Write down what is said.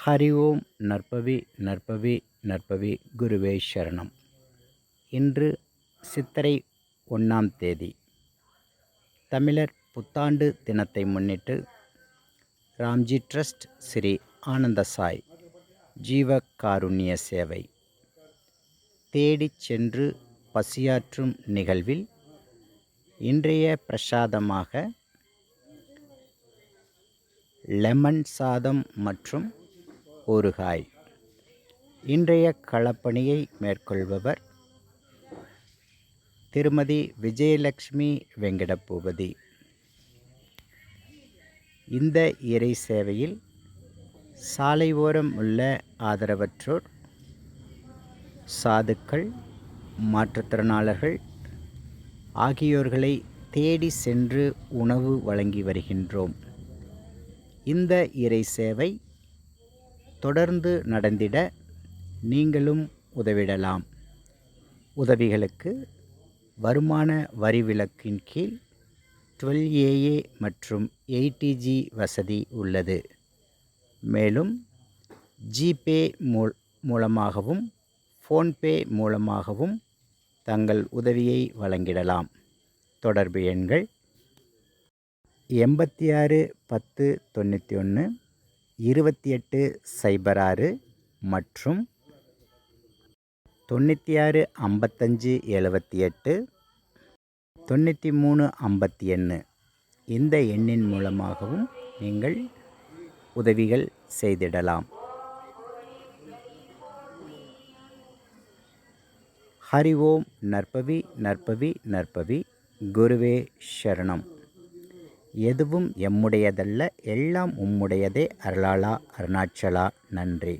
ஹரி ஓம் நற்பவி நற்பவி நற்பவி குருவே சரணம். இன்று சித்திரை 1ஆம் தேதி தமிழர் புத்தாண்டு தினத்தை முன்னிட்டு ராம்ஜி ட்ரஸ்ட் ஸ்ரீ ஆனந்த சாய் ஜீவ காருண்ய சேவை தேடிச் சென்று பசியாற்றும் நிகழ்வில் இன்றைய பிரசாதமாக லெமன் சாதம் மற்றும் ஊறுகாய். இன்றைய களப்பணியை மேற்கொள்பவர் திருமதி விஜயலட்சுமி வெங்கடபூபதி. இந்த இறை சேவையில் சாலை ஓரம் உள்ள ஆதரவற்றோர், சாதுக்கள், மாற்றுத்திறனாளர்கள் ஆகியோர்களை தேடி சென்று உணவு வழங்கி வருகின்றோம். இந்த இறை சேவை தொடர்ந்து நடந்திட நீங்களும் உதவிடலாம். உதவிகளுக்கு வருமான வரி விலக்கின் கீழ் 12AA மற்றும் 80G வசதி உள்ளது. மேலும் ஜிபே மூலமாகவும் ஃபோன்பே மூலமாகவும் தங்கள் உதவியை வழங்கிடலாம். தொடர்பு எண்கள் 86 10 91 28 06 மற்றும் 96 55 78 93 51. இந்த எண்ணின் மூலமாகவும் நீங்கள் உதவிகள் செய்திடலாம். ஹரி ஓம் நற்பவி நற்பவி நற்பவி குருவே சரணம். எதுவும் எம்முடையதல்ல, எல்லாம் உம்முடையதே. அருளாளா அருணாச்சலா நன்றி.